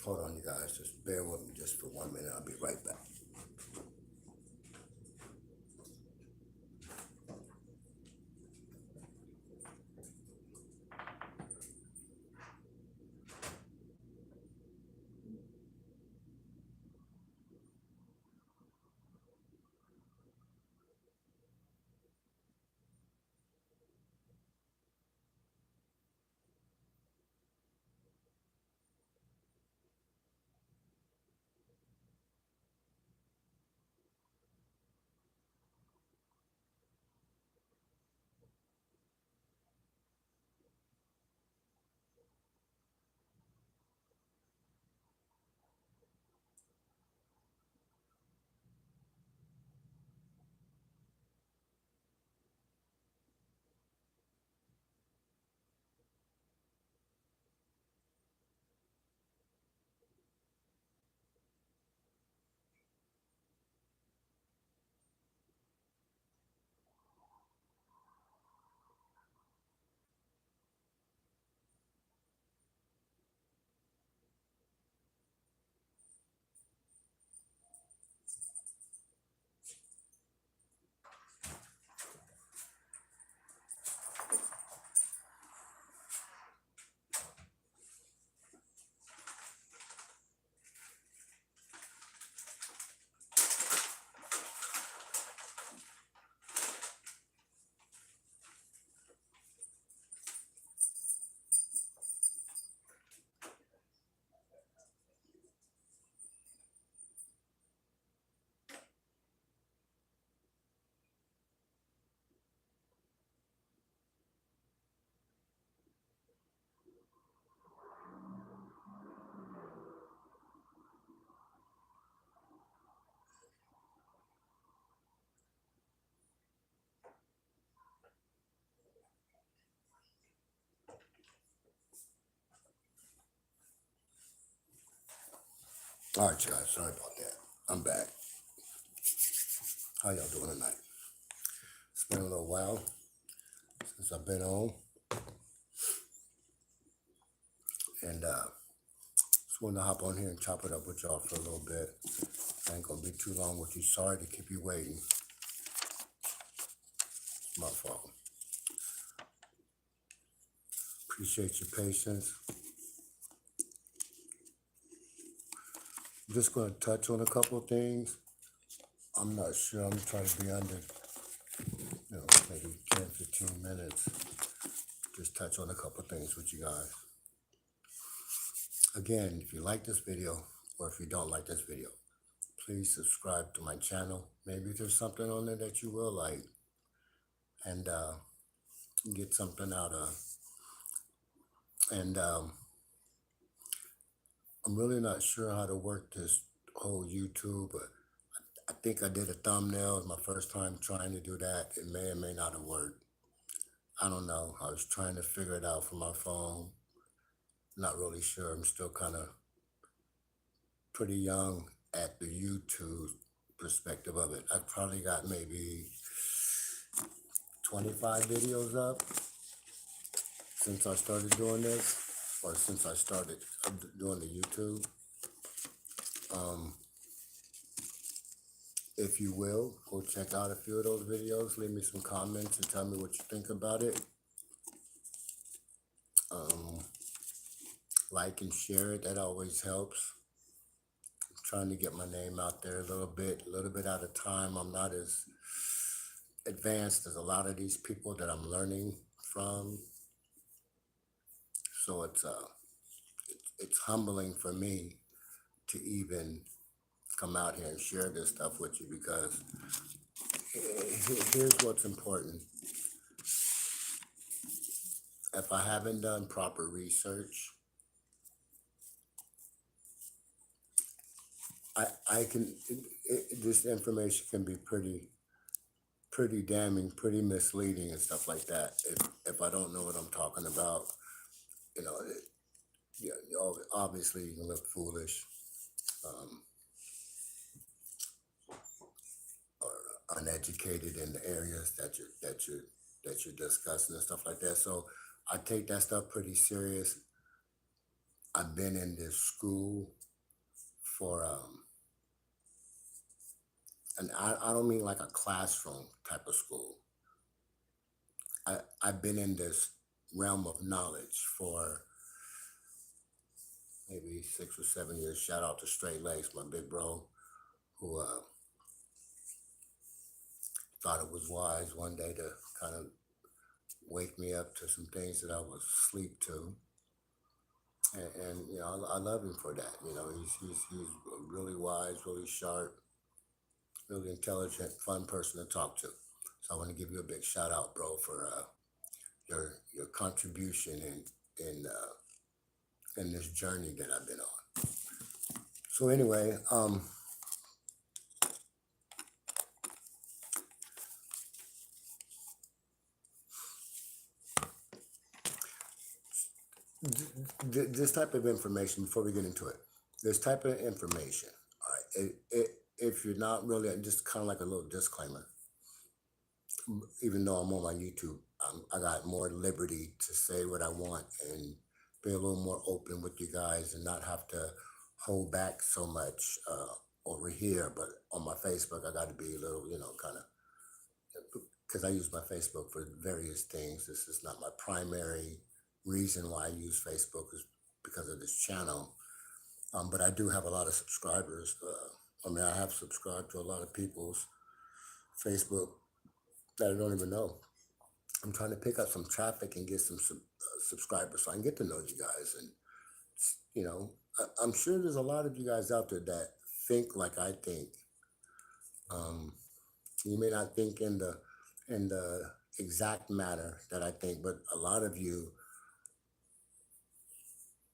Hold on, you guys. Just bear with me just for 1 minute. I'll be right back. All right, you guys. Sorry about that. I'm back. How y'all doing tonight? It's been a little while since I've been on, and just wanted to hop on here and chop it up with y'all for a little bit. I ain't gonna be too long with you. Sorry to keep you waiting. It's my fault. Appreciate your patience. I'm just gonna touch on a couple of things. I'm not sure. I'm trying to be under, maybe 10, 15 minutes. Just touch on a couple of things with you guys. Again, if you like this video or if you don't like this video, please subscribe to my channel. Maybe there's something on there that you will like and get something out of. And I'm really not sure how to work this whole YouTube, but I think I did a thumbnail. It's my first time trying to do that. It may or may not have worked. I don't know. I was trying to figure it out from my phone. Not really sure. I'm still kind of pretty young at the YouTube perspective of it. I've probably got maybe 25 videos up since I started doing this, or since I started doing the YouTube. If you will, go check out a few of those videos. Leave me some comments and tell me what you think about it. Like and share it. That always helps. I'm trying to get my name out there a little bit at a time. I'm not as advanced as a lot of these people that I'm learning from. So it's humbling for me to even come out here and share this stuff with you, because here's what's important. If I haven't done proper research, this information can be pretty damning, pretty misleading and stuff like that. If I don't know what I'm talking about, obviously you can look foolish, or uneducated in the areas that you're discussing and stuff like that. So I take that stuff pretty serious. I've been in this school for and I don't mean like a classroom type of school. I've been in this realm of knowledge for maybe 6 or 7 years. Shout out to Straight Legs, my big bro, who thought it was wise one day to kind of wake me up to some things that I was asleep to. And you know, I love him for that. You know, he's really wise, really sharp, really intelligent, fun person to talk to. So I want to give you a big shout out, bro, for your contribution in this journey that I've been on. So anyway, this type of information. Before we get into it, this type of information. All right, if you're not really, just kind of like a little disclaimer, even though I'm on my YouTube, I got more liberty to say what I want and be a little more open with you guys and not have to hold back so much over here. But on my Facebook, I got to be a little, you know, kind of, because I use my Facebook for various things. This is not my primary reason why I use Facebook is because of this channel. But I do have a lot of subscribers. I mean, I have subscribed to a lot of people's Facebook that I don't even know. I'm trying to pick up some traffic and get some subscribers so I can get to know you guys. And, you know, I'm sure there's a lot of you guys out there that think like I think. Um, you may not think in the exact manner that I think, but a lot of you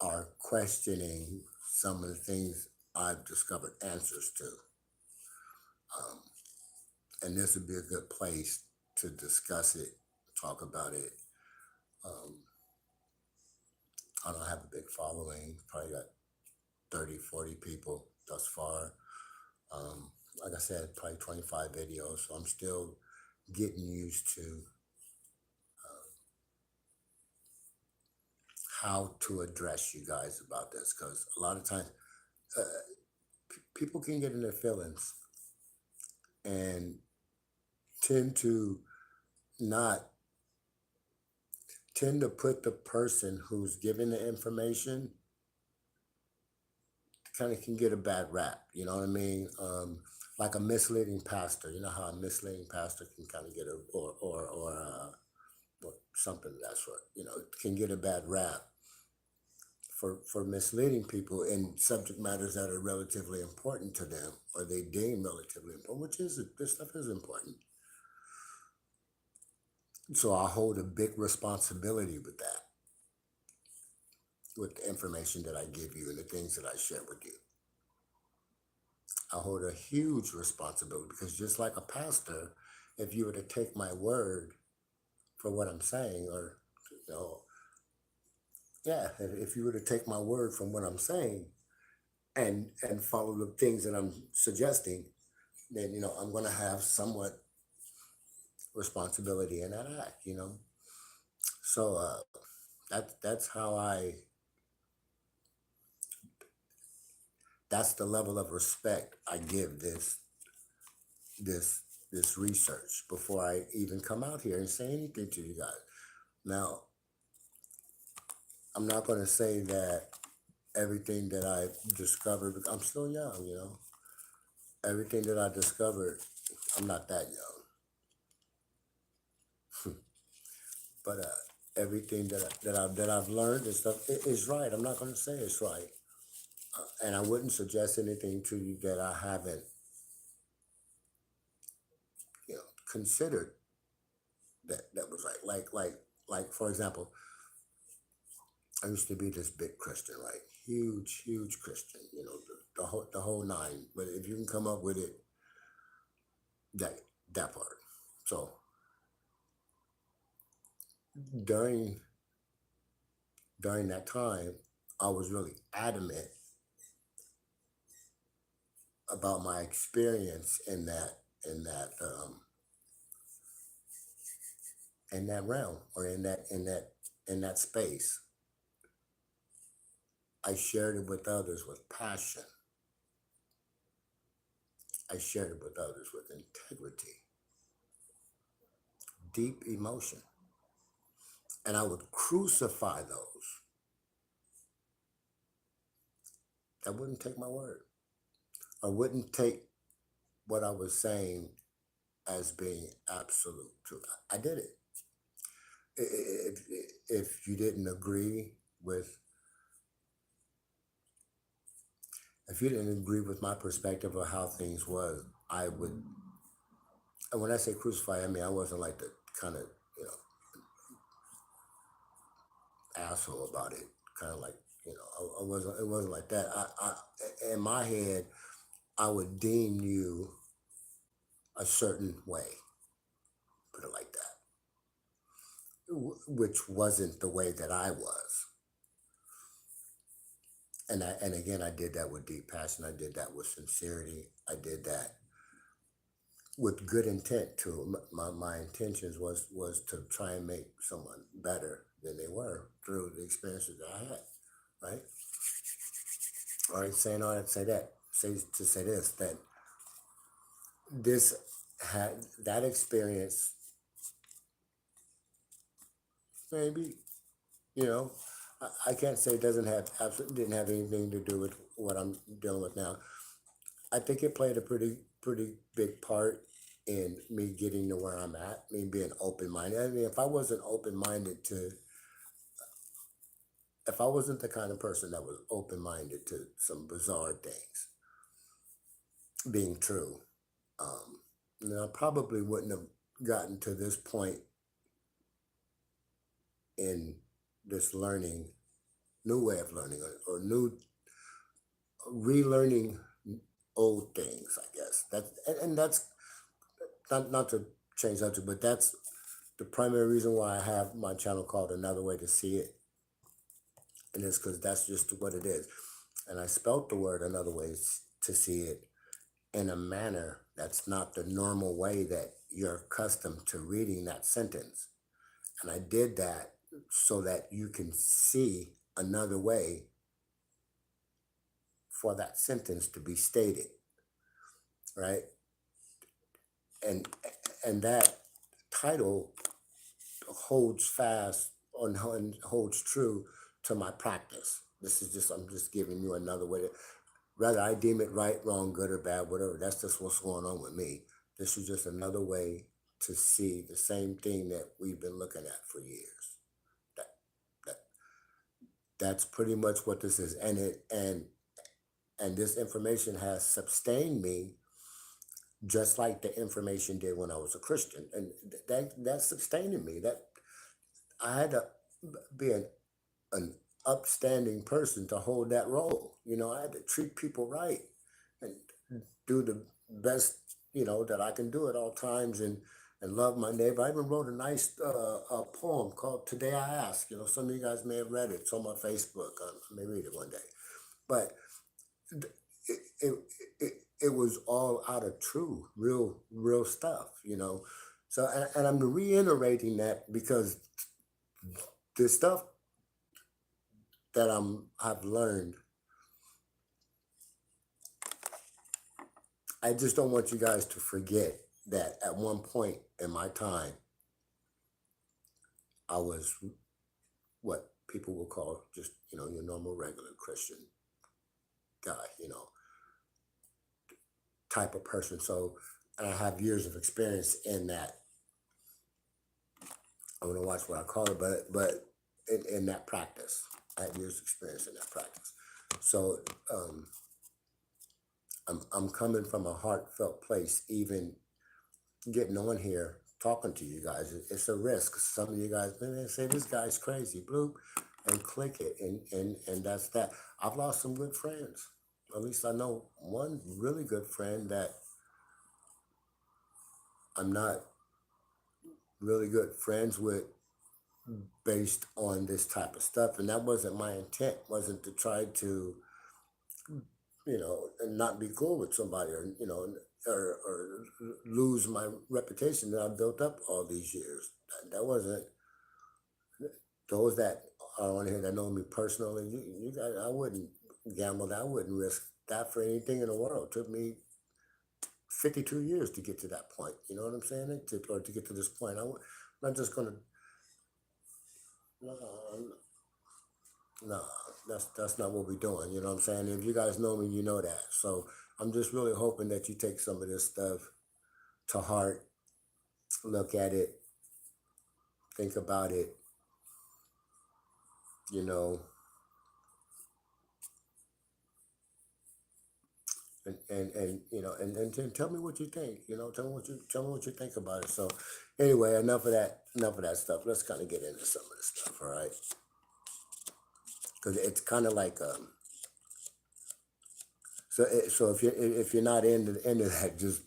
are questioning some of the things I've discovered answers to. Um, and this would be a good place to discuss it, talk about it. Um, I don't have a big following, probably got 30, 40 people thus far. Um, like I said, probably 25 videos. So I'm still getting used to how to address you guys about this because a lot of times uh, people can get in their feelings and tend to not tend to put the person who's giving the information kind of can get a bad rap. You know what I mean? Like a misleading pastor. You know how a misleading pastor can kind of get a or something of that sort. You know, can get a bad rap for misleading people in subject matters that are relatively important to them or they deem relatively important, which is this stuff is important. So I hold a big responsibility with that, with the information that I give you and the things that I share with you. I hold a huge responsibility because just like a pastor, if you were to take my word for what I'm saying, or you know, yeah, if you were to take my word from what I'm saying and follow the things that I'm suggesting, then you know I'm going to have somewhat responsibility in that act. You know, so that's how I that's the level of respect I give this this research before I even come out here and say anything to you guys. Now, I'm not going to say that everything that I discovered, I'm still young, you know. Everything that I discovered, I'm not that young, but everything that I've learned and stuff is right. I'm not going to say it's right, and I wouldn't suggest anything to you that I haven't, you know, considered that was right. Like for example, I used to be this big Christian, right? Huge Christian, you know, the whole nine. But if you can come up with it, that that part. So during during that time, I was really adamant about my experience in that in that realm or in that space. I shared it with others with passion. I shared it with others with integrity, deep emotion. And I would crucify those that wouldn't take my word or wouldn't take what I was saying as being absolute truth. I did it. If you didn't agree with, if you didn't agree with my perspective of how things was, I would. And when I say crucify, I mean I wasn't like the kind of you know asshole about it. Kind of like I wasn't. It wasn't like that. In my head, I would deem you a certain way. Put it like that, which wasn't the way that I was. And again, I did that with deep passion. I did that with sincerity. I did that with good intent too. My intentions was to try and make someone better than they were through the experiences that I had. Right. All right. Saying all that, say that. Say this that this had that experience maybe you know I can't say it doesn't have absolutely didn't have anything to do with what I'm dealing with now. I think it played a pretty big part in me getting to where I'm at, me being open minded. I mean, if I wasn't open minded to, if I wasn't the kind of person that was open minded to some bizarre things being true, um, then I probably wouldn't have gotten to this point in this learning, new way of learning, or new relearning old things. I guess and that's not to change subject, but that's the primary reason why I have my channel called Another Way to See It, and it's because that's just what it is. And I spelt the word another way to see it in a manner that's not the normal way that you're accustomed to reading that sentence. And I did that so that you can see another way for that sentence to be stated, right? And that title holds fast on and holds true to my practice. This is just I'm just giving you another way to whether I deem it right, wrong, good or bad, whatever. That's just what's going on with me. This is just another way to see the same thing that we've been looking at for years. That, that that's pretty much what this is, and this information has sustained me just like the information did when I was a Christian, and that's sustaining me. That I had to be an upstanding person to hold that role. I had to treat people right and do the best, that I can do at all times and love my neighbor. I even wrote a nice poem called Today I Ask. Some of you guys may have read it. It's on my Facebook. I may read it one day. But it, it, it was all out of true, real stuff. So, and I'm reiterating that because the stuff that I've learned, I just don't want you guys to forget that at one point in my time, I was what people will call just, your normal regular Christian guy, type of person. So, and I have years of experience in that. I'm gonna watch what I call it, but in that practice, I have years of experience in that practice. So I'm coming from a heartfelt place, even getting on here talking to you guys. It's a risk. Some of you guys they say this guy's crazy, bloop, and click it, and that's that. I've lost some good friends. At least I know one really good friend that I'm not really good friends with based on this type of stuff. And that wasn't my intent, wasn't to try to, and not be cool with somebody or lose my reputation that I built up all these years. That wasn't those that on here that know me personally, you guys, I wouldn't gamble that. I wouldn't risk that for anything in the world. It took me 52 years to get to that point. You know what I'm saying? Or to get to this point. I'm not just gonna. No, no, that's not what we're doing. You know what I'm saying? If you guys know me, you know that. So I'm just really hoping that you take some of this stuff to heart, look at it, think about it. You know, and you know, and tell me what you think. You know, tell me what you think about it. So anyway, enough of that stuff. Let's kind of get into some of this stuff. All right, because it's kind of like so if you're not into that, just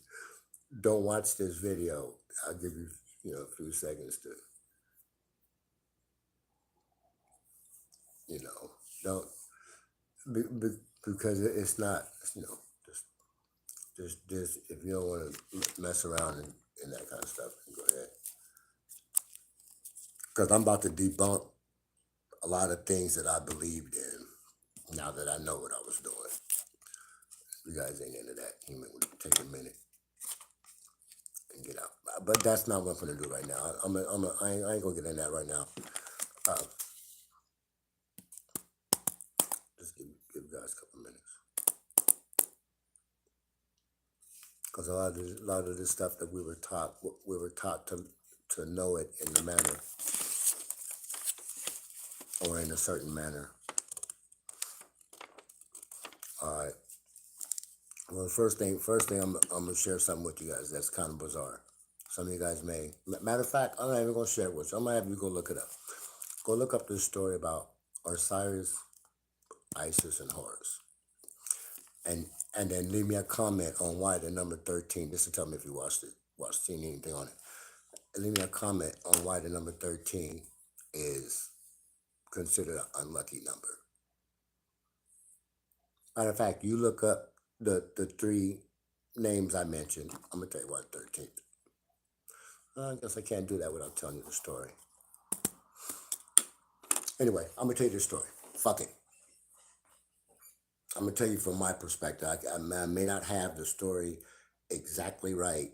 don't watch this video. I'll give you a few seconds to you know don't be, be, because it's not just just if you don't want to mess around and that kind of stuff, go ahead. Because I'm about to debunk a lot of things that I believed in now that I know what I was doing. You guys ain't into that. You may take a minute and get out. But that's not what I'm gonna do right now. I ain't gonna get in that right now. Uh, just give you guys a couple minutes. Because a lot of this stuff that we were taught to know it in the manner or in a certain manner. All right. Well, first thing, I'm gonna share something with you guys that's kind of bizarre. Some of you guys may. Matter of fact, I'm not even gonna share it with you. I'm gonna have you go look it up. Go look up this story about Osiris, Isis, and Horus, and and then leave me a comment on why the number 13. This will tell me if you seen anything on it. And leave me a comment on why the number 13 is considered an unlucky number. Matter of fact, you look up the three names I mentioned. I'm gonna tell you why 13th. I guess I can't do that without telling you the story. Anyway, I'm gonna tell you the story. Fuck it. I'm gonna tell you from my perspective. I may not have the story exactly right.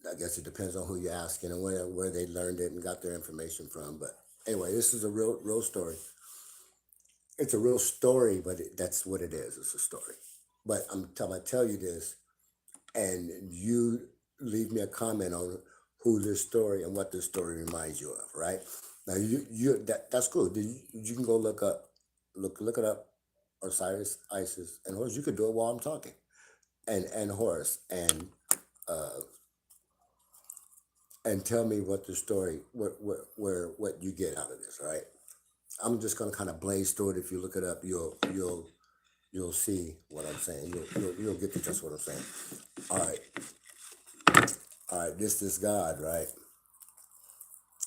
I guess it depends on who you're asking and where they learned it and got their information from. But anyway, this is a real story. It's a real story, but that's what it is. It's a story. But I tell you this, and you leave me a comment on who this story and what this story reminds you of. Right now, that's cool. You can go look it up. Osiris, Isis, and Horus. You could do it while I'm talking, and Horus, uh, and tell me what the story, what you get out of this. Right? I'm just gonna kind of blaze through it. If you look it up, you'll see what I'm saying. You'll get to just what I'm saying. All right. This is God, right?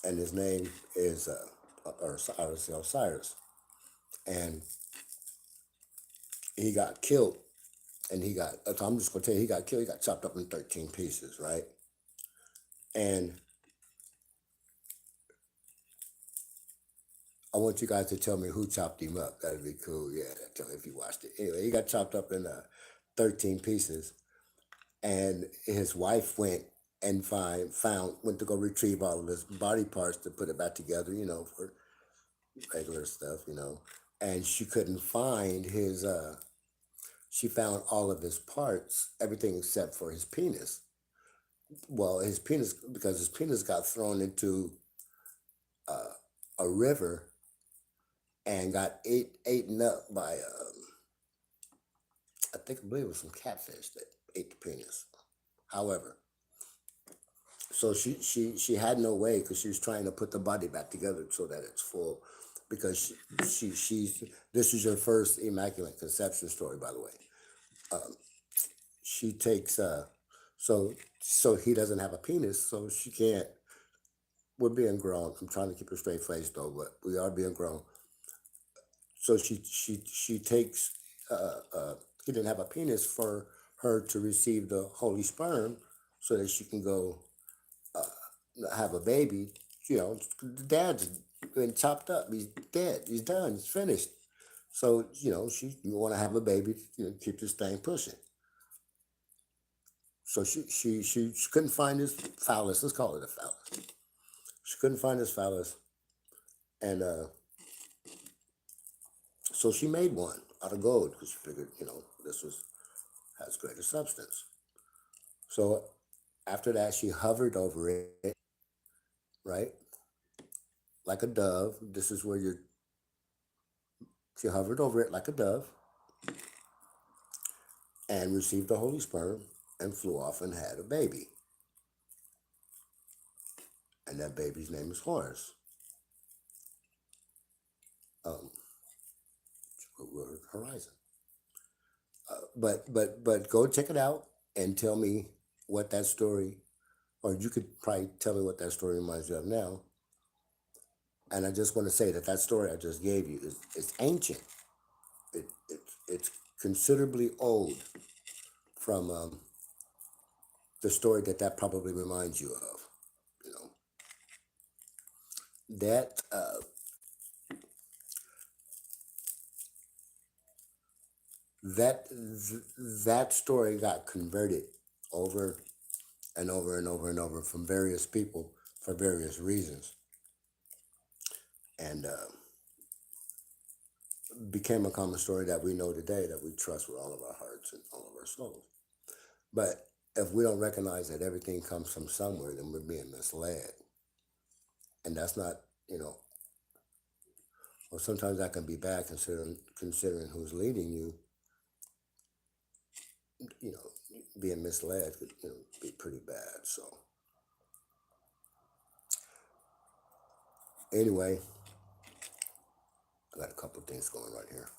And his name is Osiris, and he got killed, and I'm just gonna tell you, he got killed. He got chopped up in 13 pieces, right? And I want you guys to tell me who chopped him up. That'd be cool. Yeah, tell me if you watched it. Anyway, he got chopped up in 13 pieces, and his wife went to go retrieve all of his body parts to put it back together, for regular stuff, and she couldn't find his. She found all of his parts, everything except for his penis. Well, his penis, because his penis got thrown into uh, a river and got eaten up by I believe it was some catfish that ate the penis. However, so she had no way, because she was trying to put the body back together so that it's full, because she's this is your first immaculate conception story, by the way. She takes so he doesn't have a penis, so she can't. We're being grown. I'm trying to keep a straight face though, but we are being grown. So she takes he didn't have a penis for her to receive the holy sperm, so that she can go have a baby. The dad's been chopped up. He's dead. He's done. He's finished. So you want to have a baby, keep this thing pushing. So she couldn't find his phallus. Let's call it a phallus. She couldn't find his phallus, and so she made one out of gold because she figured this was has greater substance. So after that, she hovered over it, right, like a dove. This is where you're. She hovered over it like a dove and received the holy sperm and flew off and had a baby. And that baby's name is Horus. Um, word horizon. But go check it out and tell me what that story, or you could probably tell me what that story reminds you of now. And I just want to say that that story I just gave you is ancient. It's considerably old from the story that probably reminds you of. You know that that that story got converted over and over and over and over from various people for various reasons, and became a common story that we know today that we trust with all of our hearts and all of our souls. But if we don't recognize that everything comes from somewhere, then we're being misled, and that's not you know. Well, sometimes that can be bad considering who's leading you. You know, being misled could be pretty bad. So anyway, I got a couple of things going right here.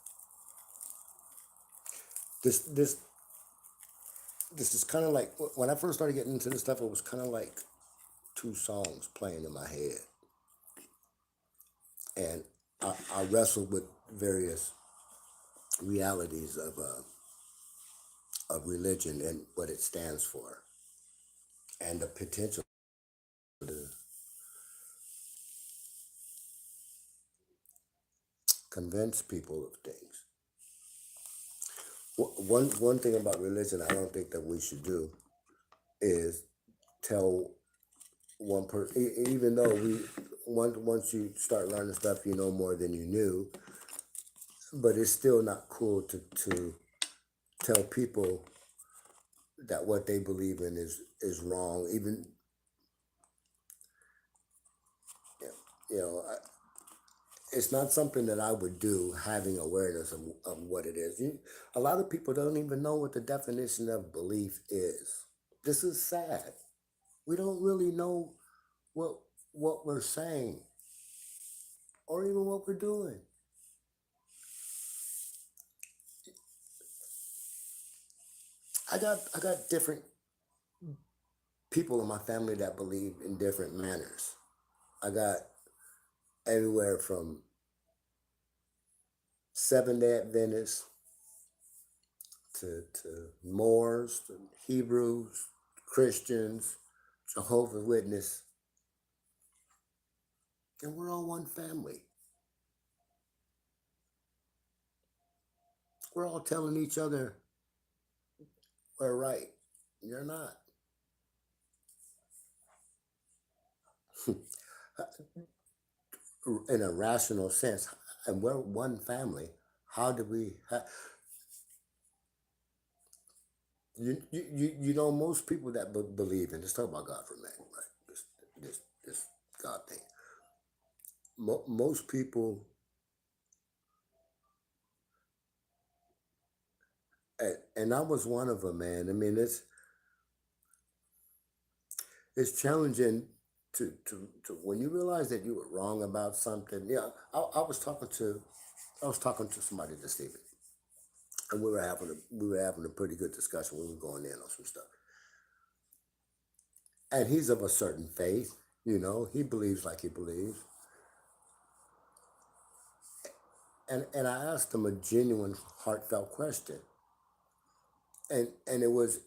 This this this is kind of like when I first started getting into this stuff. It was kind of like two songs playing in my head, and I wrestled with various realities of religion and what it stands for, and the potential to convince people of things. One thing about religion I don't think that we should do is tell one person, even though once you start learning stuff, you know more than you knew, but it's still not cool to tell people that what they believe in is wrong. Even you know, it's not something that I would do. Having awareness of what it is. A lot of people don't even know what the definition of belief is. This is sad. We don't really know what what we're saying or even what we're doing. I got different people in my family that believe in different manners. I got everywhere from Seven Day Adventists to Moors, to Hebrews, Christians, Jehovah's Witness, and we're all one family. We're all telling each other we're right. You're not. In a rational sense, and we're one family. How do we? Most people that believe in. Let's talk about God for a minute, right? This God thing. Most people, and I was one of them, man. I mean, it's challenging to when you realize that you were wrong about something. Yeah, I was talking to somebody this evening, and we were having a pretty good discussion. We were going in on some stuff, and he's of a certain faith. He believes like he believes, and I asked him a genuine, heartfelt question, and it was,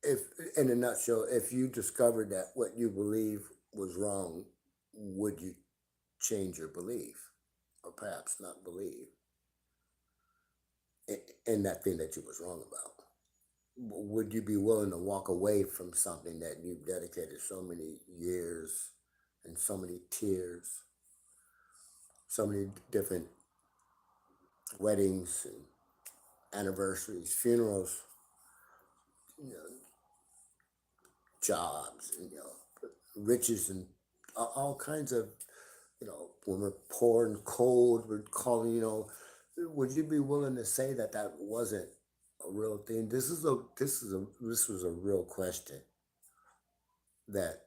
if in a nutshell, if you discovered that what you believe was wrong, would you change your belief, or perhaps not believe in that thing that you was wrong about? Would you be willing to walk away from something that you've dedicated so many years and so many tears, so many different weddings and anniversaries, funerals, you know, jobs, and riches, and all kinds of, when we're poor and cold, we're calling, would you be willing to say that that wasn't a real thing? This was a real question that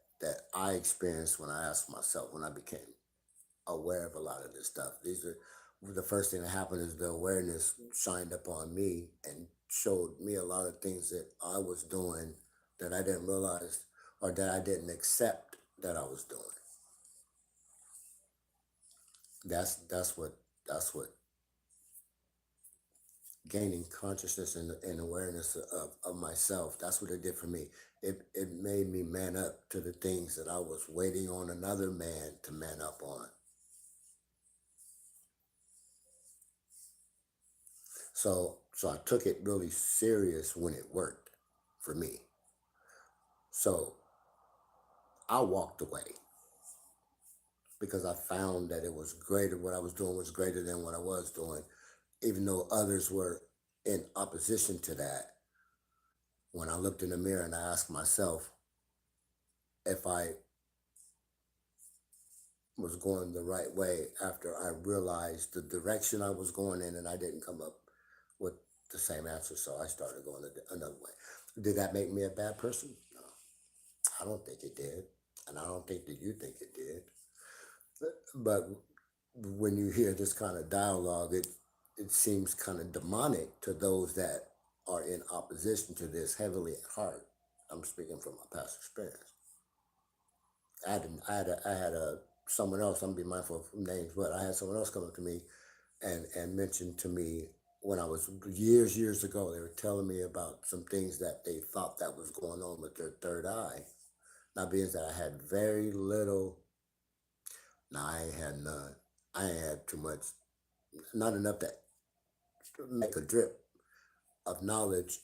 I experienced when I asked myself, when I became aware of a lot of this stuff. These are the first thing that happened is the awareness shined up on me and showed me a lot of things that I was doing that I didn't realize, or that I didn't accept that I was doing. That's what gaining consciousness and awareness of myself. That's what it did for me. It made me man up to the things that I was waiting on another man to man up on. So I took it really serious when it worked for me. So I walked away because I found that it was greater. What I was doing was greater than what I was doing, even though others were in opposition to that. When I looked in the mirror and I asked myself if I was going the right way after I realized the direction I was going in, and I didn't come up with the same answer, so I started going another way. Did that make me a bad person? No, I don't think it did, and I don't think that you think it did. But when you hear this kind of dialogue, it seems kind of demonic to those that are in opposition to this heavily at heart. I'm speaking from my past experience. I had someone else. I'm gonna be mindful of names, but I had someone else come up to me and mention to me when I was years ago. They were telling me about some things that they thought that was going on with their third eye. Now, being that I had very little, now I ain't had none. I ain't had too much, not enough to make a drip of knowledge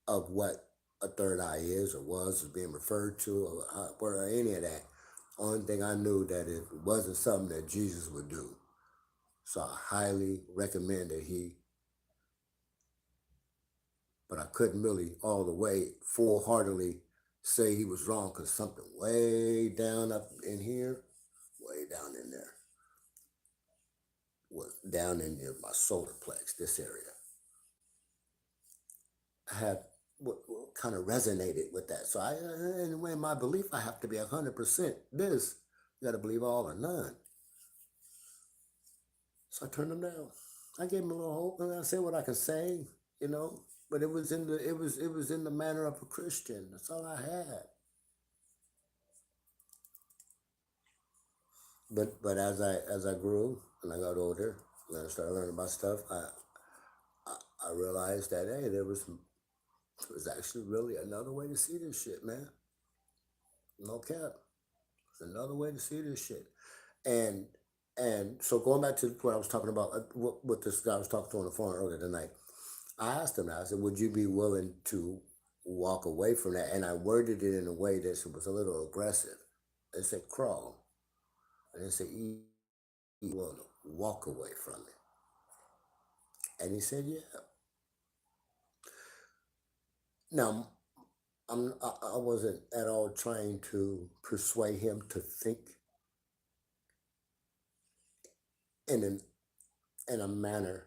of what a third eye is, or was, or being referred to, or any of that. Only thing I knew that it wasn't something that Jesus would do. So I highly recommend that he, but I couldn't really all the way full heartedly say he was wrong, because something way down up in here, way down in there, was down in near my solar plex, this area, had what kind of resonated with that. So in a way, my belief, I have to be 100% this. You got to believe all or none. So I turned them down. I gave them a little hope, and I said what I could say, you know. But it was in the manner of a Christian. That's all I had. But as I grew and I got older and I started learning about stuff, I realized that, hey, there was actually really another way to see this shit, man. No cap. There's another way to see this shit. And and so going back to what I was talking about, what this guy was talking to on the phone earlier tonight, I asked him, I said, would you be willing to walk away from that? And I worded it in a way that was a little aggressive. I said, crawl. And I said, you want to walk away from it? And he said, yeah. Now, I wasn't at all trying to persuade him to think in in a manner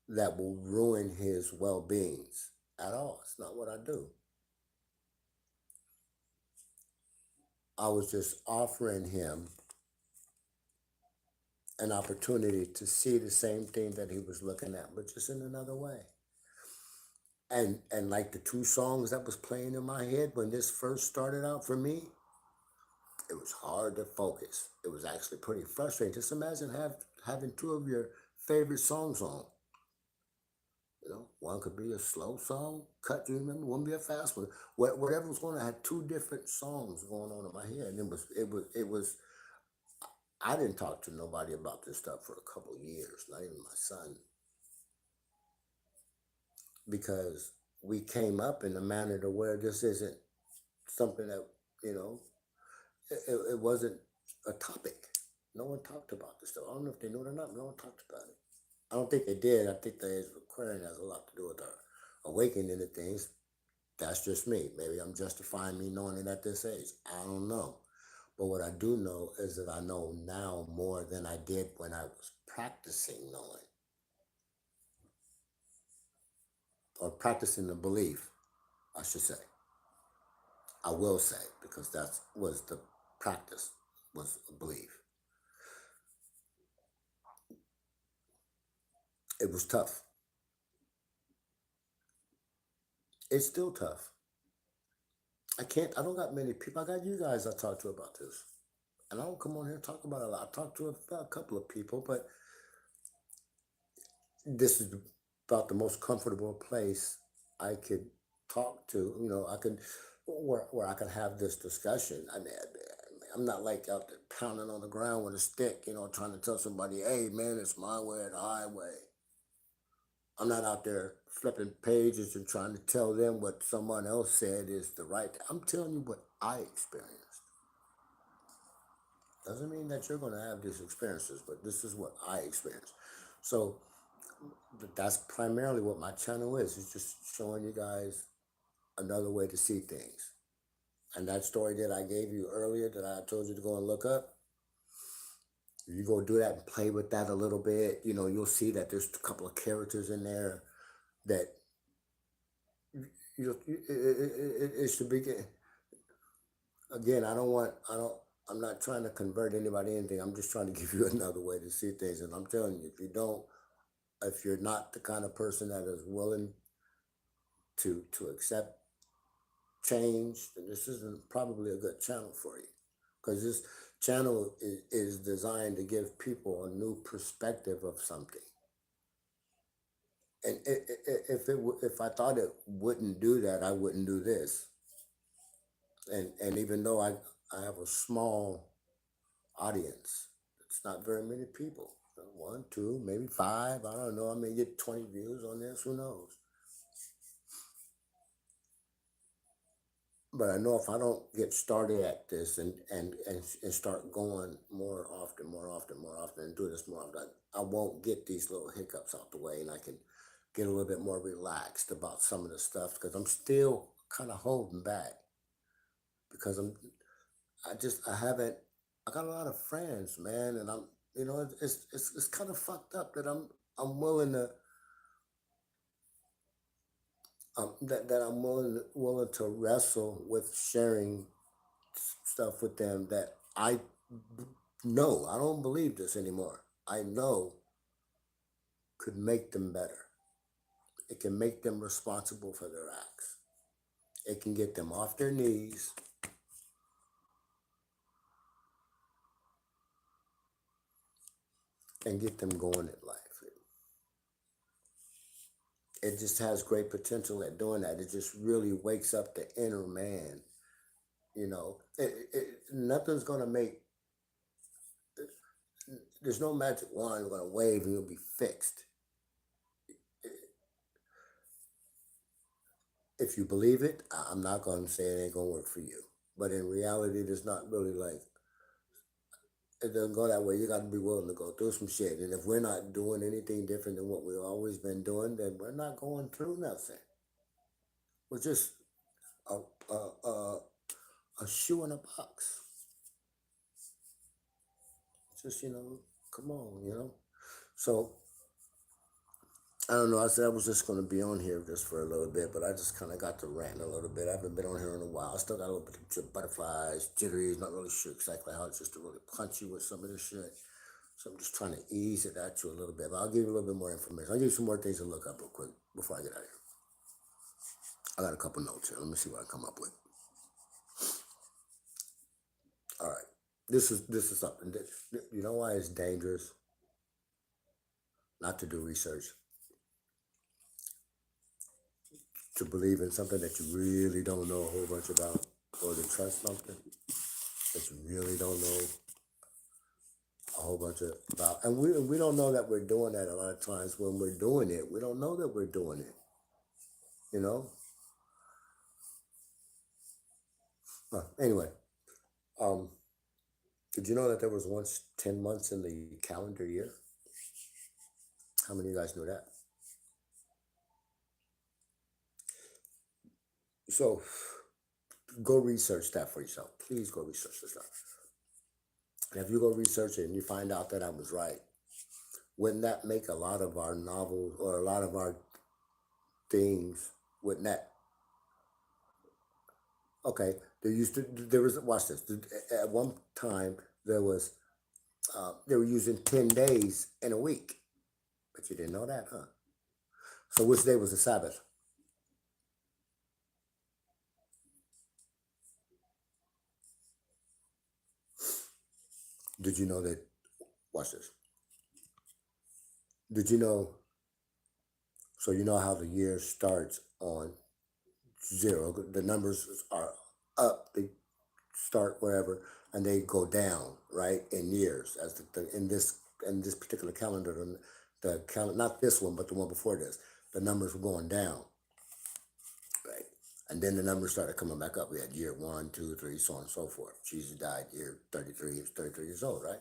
that will ruin his well-beings at all. It's not what I do. I was just offering him an opportunity to see the same thing that he was looking at, but just in another way. And like the two songs that was playing in my head when this first started out for me, it was hard to focus. It was actually pretty frustrating. Just imagine having two of your favorite songs on. One could be a slow song, cut. You remember? One be a fast one. Whatever was going on, I had two different songs going on in my head, and it was I didn't talk to nobody about this stuff for a couple years, not even my son, because we came up in a manner to where this isn't something that, you know, it wasn't a topic. No one talked about this stuff. I don't know if they knew it or not. No one talked about it. I don't think they did. I think the age of Aquarian has a lot to do with our awakening to things. That's just me. Maybe I'm justifying me knowing it at this age. I don't know. But what I do know is that I know now more than I did when I was practicing knowing or practicing the belief, I should say. I will say, because that was the practice, was a belief. It was tough. It's still tough. I don't got many people. I got you guys I talk to about this. And I don't come on here and talk about it a lot. I talk to a couple of people, but this is about the most comfortable place I could talk to. I could, where I could have this discussion. I mean, I'm not like out there pounding on the ground with a stick, trying to tell somebody, hey, man, it's my way or the highway. I'm not out there flipping pages and trying to tell them what someone else said is the right. I'm telling you what I experienced. Doesn't mean that you're going to have these experiences, but this is what I experienced. So that's primarily what my channel is. It's just showing you guys another way to see things. And that story that I gave you earlier that I told you to go and look up, you go do that and play with that a little bit. You'll see that there's a couple of characters in there that it should be. Again, I'm not trying to convert anybody anything. I'm just trying to give you another way to see things. And I'm telling you, if you're not the kind of person that is willing to accept change, then this isn't probably a good channel for you. Because this channel is designed to give people a new perspective of something. And if I thought it wouldn't do that, I wouldn't do this. And even though I have a small audience, it's not very many people. One, two, maybe five. I don't know. I may get 20 views on this. Who knows? But I know if I don't get started at this and start going more often, and do this more often, I won't get these little hiccups out the way, and I can get a little bit more relaxed about some of the stuff because I'm still kind of holding back because I haven't. I got a lot of friends, man, and it's kind of fucked up that I'm willing to that I'm willing to wrestle with sharing stuff with them that I know I don't believe this anymore. I know could make them better. It can make them responsible for their acts. It can get them off their knees and get them going in life. It just has great potential at doing that. It just really wakes up the inner man. Nothing's gonna make. There's no magic wand you're gonna wave and you'll be fixed. If you believe it, I'm not gonna say it ain't gonna work for you. But in reality, there's not really like it doesn't go that way. You got to be willing to go through some shit. And if we're not doing anything different than what we've always been doing, then we're not going through nothing. We're just a a, a, a shoe in a box. Just come on. So I don't know. I said I was just going to be on here just for a little bit, but I just kind of got to rant a little bit. I haven't been on here in a while. I still got a little bit of butterflies, jittery. Not really sure exactly how it's just to really punch you with some of this shit. So I'm just trying to ease it at you a little bit. But I'll give you a little bit more information. I'll give you some more things to look up real quick before I get out of here. I got a couple notes here. Let me see what I come up with. All right. This is something that, you know why it's dangerous not to do research, to believe in something that you really don't know a whole bunch about, or to trust something that you really don't know a whole bunch of about, and we don't know that we're doing that a lot of times when we're doing it. We don't know that we're doing it. You know. Anyway, um, did you know that there was once 10 months in the calendar year? How many of you guys know that? So go research that for yourself. Please go research this stuff. And if you go research it and you find out that I was right, wouldn't that make a lot of our novels or a lot of our things? Wouldn't that? Okay, there was watch this. At one time there was they were using 10 days in a week, but you didn't know that, huh? So which day was the Sabbath? Did you know that? Watch this. Did you know? So you know how the year starts on zero. The numbers are up. They start wherever, and they go down, right, in years. As in this particular calendar, the calendar, not this one, but the one before this, the numbers were going down, right, and then the numbers started coming back up. We had year one, two, three, so on and so forth. Jesus died year 33. He was 33 years old, right?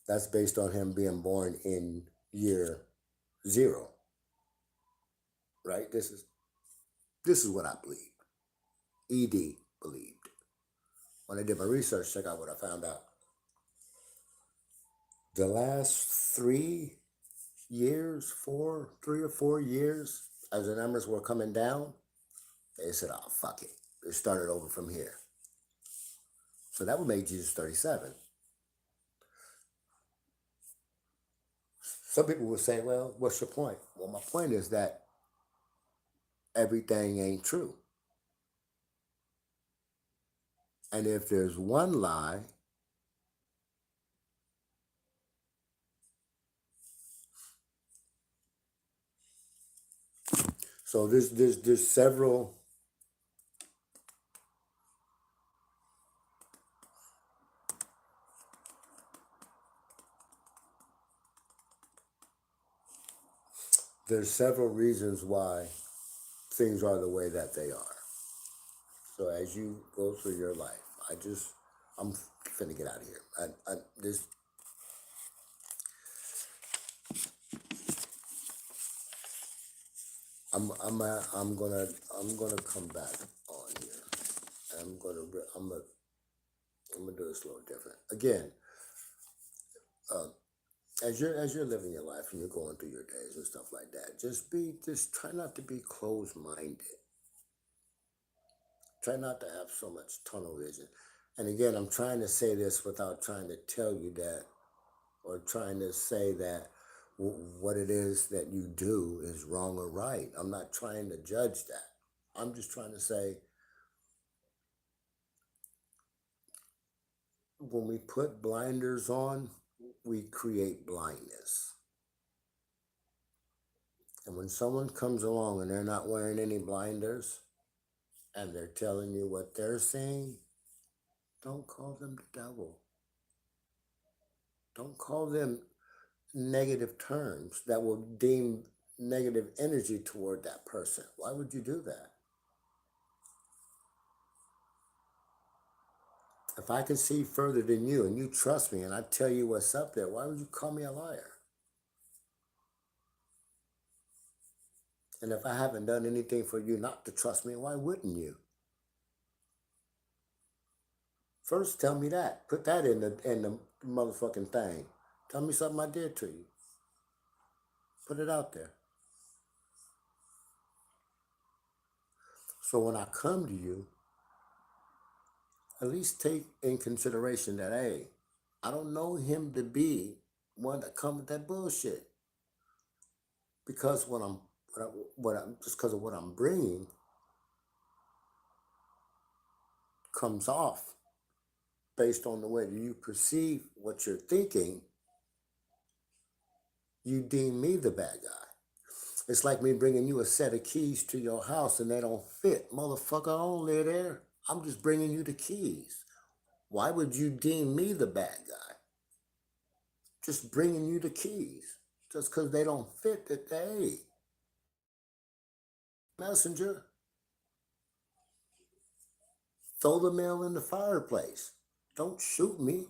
That's based on him being born in year zero, right? This is what I believe. Ed believed. When I did my research, check out what I found out. The last 3 years, 3 or 4 years, as the numbers were coming down, they said, "Oh, fuck it." They started over from here. So that would make Jesus 37. Some people would say, "Well, what's your point?" Well, my point is that everything ain't true. And if there's one lie, so there's several. There's several reasons why things are the way that they are. So as you go through your life, I'm finna get out of here. This I'm gonna come back on here. I'm gonna do this a little different. Again, uh, as you're living your life and you're going through your days and stuff like that, just try not to be closed minded. Try not to have so much tunnel vision. And again, I'm trying to say this without trying to tell you that or trying to say that what it is that you do is wrong or right. I'm not trying to judge that. I'm just trying to say when we put blinders on, we create blindness. And when someone comes along and they're not wearing any blinders and they're telling you what they're saying, don't call them the devil. Don't call them negative terms that will deem negative energy toward that person. Why would you do that? If I can see further than you and you trust me and I tell you what's up there, why would you call me a liar? And if I haven't done anything for you not to trust me, why wouldn't you? First, tell me that. Put that in the motherfucking thing. Tell me something I did to you. Put it out there. So when I come to you, at least take in consideration that, hey, I don't know him to be one that come with that bullshit. Because what I'm just because of what I'm bringing comes off based on the way you perceive what you're thinking, you deem me the bad guy. It's like me bringing you a set of keys to your house and they don't fit. Motherfucker, I don't live there. I'm just bringing you the keys. Why would you deem me the bad guy? just bringing you the keys just because they don't fit that they messenger, throw the mail in the fireplace. Don't shoot me.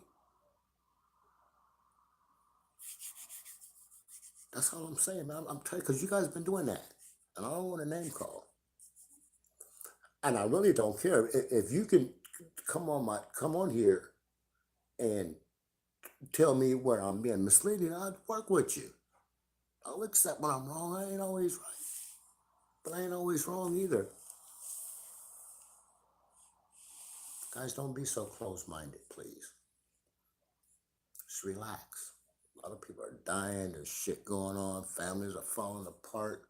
That's all I'm saying, man. I'm telling you, because you guys been doing that. And I don't want a name call. And I really don't care. If you can come on here and tell me where I'm being misleading, I'd work with you. I'll accept when I'm wrong. I ain't always right. But I ain't always wrong either. Guys, don't be so close-minded, please. Just relax. A lot of people are dying. There's shit going on. Families are falling apart.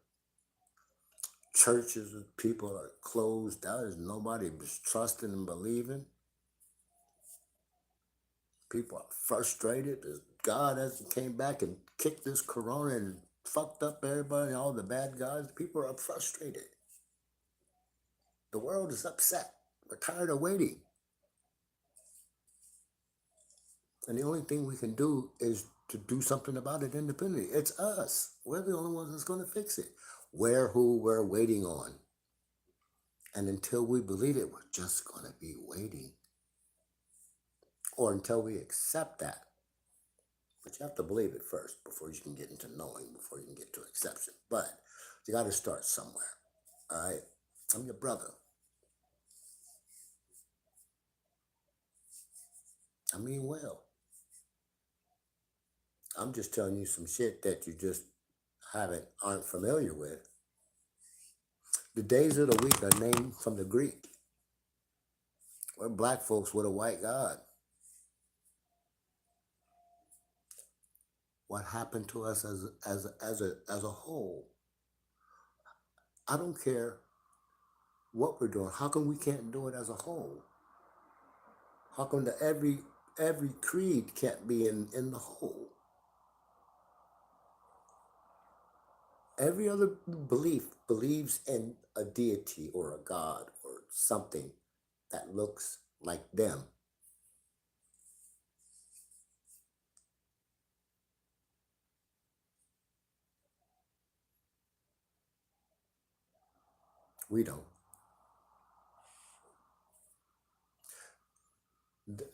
Churches and people are closed out. There's nobody trusting and believing. People are frustrated. God hasn't came back and kicked this corona and fucked up everybody, all the bad guys. People are frustrated. The world is upset. We're tired of waiting. And the only thing we can do is to do something about it independently. It's us. We're the only ones that's going to fix it. Who we're waiting on. And until we believe it, we're just going to be waiting. Or until we accept that. But you have to believe it first before you can get into knowing, before you can get to acceptance. But you got to start somewhere. All right? I'm your brother. I mean well. I'm just telling you some shit that you just aren't familiar with. The days of the week are named from the Greek. We're black folks with a white God. What happened to us as a whole? I don't care what we're doing. How come we can't do it as a whole? How come every creed can't be in the whole? Every other belief believes in a deity or a God or something that looks like them. We don't. D-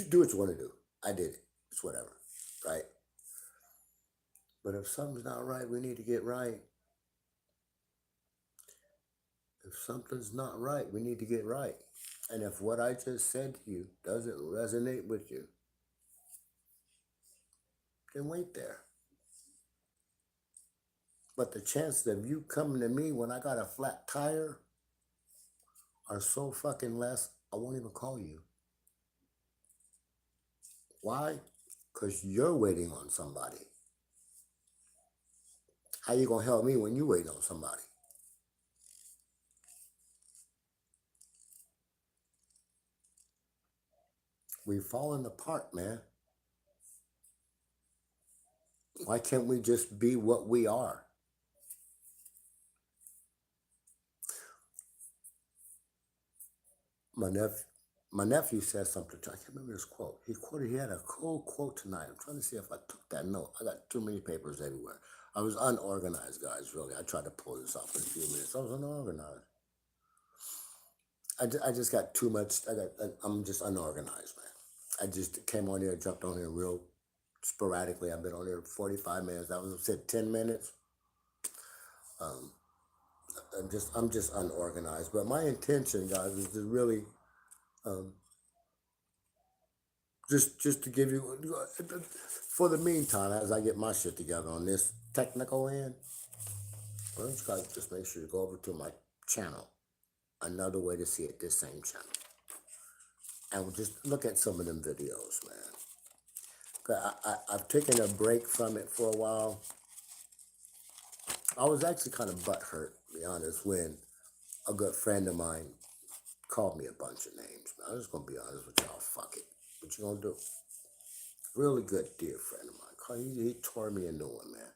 do what you want to do. I did it. It's whatever, right? But if something's not right, we need to get right. If something's not right, we need to get right. And if what I just said to you doesn't resonate with you, then wait there. But the chances of you coming to me when I got a flat tire are so fucking less, I won't even call you. Why? Because you're waiting on somebody. How you gonna help me when you wait on somebody? We've fallen apart, man. Why can't we just be what we are? My nephew, my nephew said something. I can't remember his quote. He had a cool quote tonight. I'm trying to see if I took that note. I got too many papers everywhere. I was unorganized, guys. Really, I tried to pull this off in a few minutes. I was unorganized. I just got too much. I'm just unorganized, man. I just came on here, jumped on here real sporadically. I've been on here 45 minutes. I was said 10 minutes. Um, I'm just unorganized. But my intention, guys, is to really um, just to give you for the meantime, as I get my shit together on this technical end, why don't you guys just make sure you go over to my channel, Another Way to See It, this same channel, and we'll just look at some of them videos, man. 'Cause I've taken a break from it for a while. I was actually kind of butthurt, to be honest, when a good friend of mine called me a bunch of names. Man. I'm just gonna be honest with y'all. Fuck it. What you gonna do? Really good, dear friend of mine. He tore me a new one, man.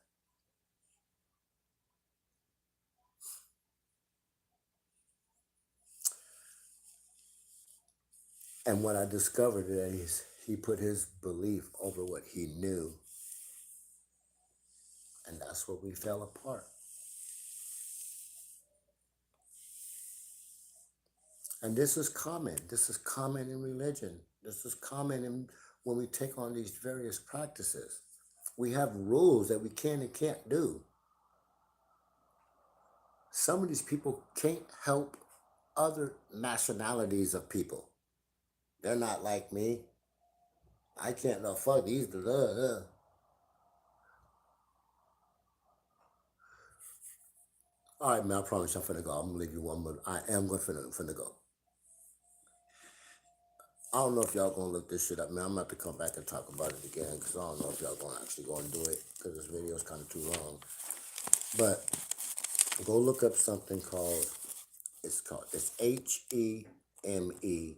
And when I discovered that He put his belief over what he knew, and that's where we fell apart. And this is common. This is common in religion. This is common in when we take on these various practices. We have rules that we can and can't do. Some of these people can't help other nationalities of people. They're not like me. I can't no fuck these. Blah, blah, blah. All right, man. I promise you I'm finna go. I'm gonna leave you one more. I am going finna go. I don't know if y'all gonna look this shit up, man. I'm gonna have to come back and talk about it again because I don't know if y'all gonna actually go and do it because this video is kind of too long. But go look up something called it's HEMEB.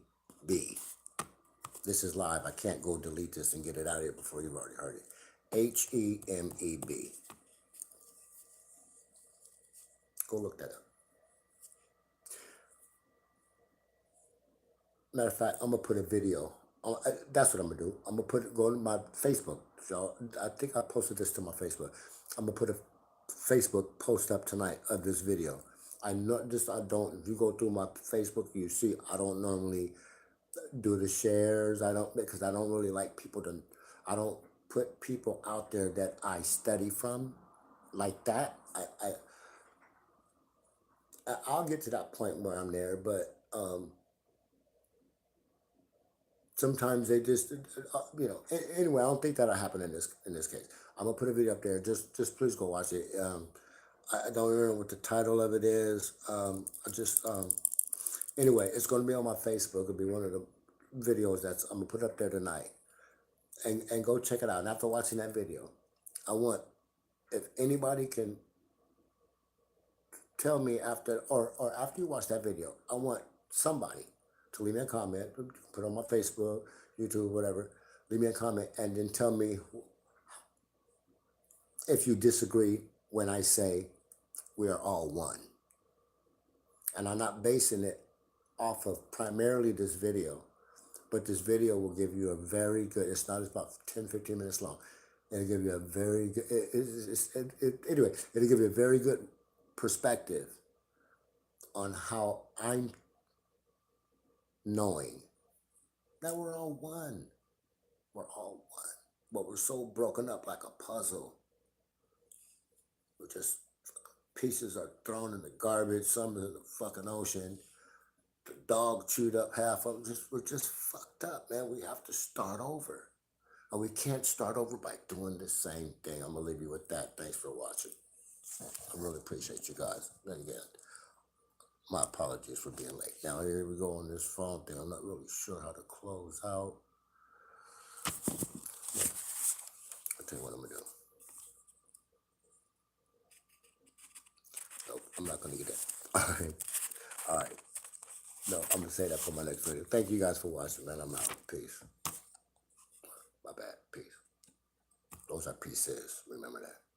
This is live. I can't go delete this and get it out of here before you've already heard it. HEMEB. Go look that up. Matter of fact, I'm gonna put a video. That's what I'm gonna do. I'm gonna go to my Facebook. So I think I posted this to my Facebook. I'm gonna put a Facebook post up tonight of this video. I know this. I don't. If you go through my Facebook, you see I don't normally do the shares. I don't because I don't really like people to. I don't put people out there that I study from like that. I'll get to that point where I'm there, but sometimes they just anyway, I don't think that'll happen in this case. I'm gonna put a video up there. Just please go watch it. I don't remember what the title of it is. Anyway, it's gonna be on my Facebook. It'll be one of the videos I'm gonna put up there tonight, and go check it out. And after watching that video, I want if anybody can tell me or after you watch that video, I want somebody to leave me a comment, put it on my Facebook, YouTube, whatever, leave me a comment, and then tell me if you disagree when I say we are all one. And I'm not basing it off of primarily this video, but this video will give you a very good, it's not, it's about 10, 15 minutes long. It'll give you a very good, anyway, it'll give you a very good perspective on how I'm knowing that we're all one. We're all one. But we're so broken up like a puzzle. We're just pieces are thrown in the garbage, some in the fucking ocean. The dog chewed up half of them. We're just fucked up, man. We have to start over. And we can't start over by doing the same thing. I'm going to leave you with that. Thanks for watching. I really appreciate you guys. Then again, my apologies for being late. Now, here we go on this phone thing. I'm not really sure how to close out. Yeah. I'll tell you what I'm going to do. Nope, I'm not going to get that. All right. No, I'm going to say that for my next video. Thank you guys for watching, man. I'm out. Peace. My bad. Peace. Those are pieces. Remember that.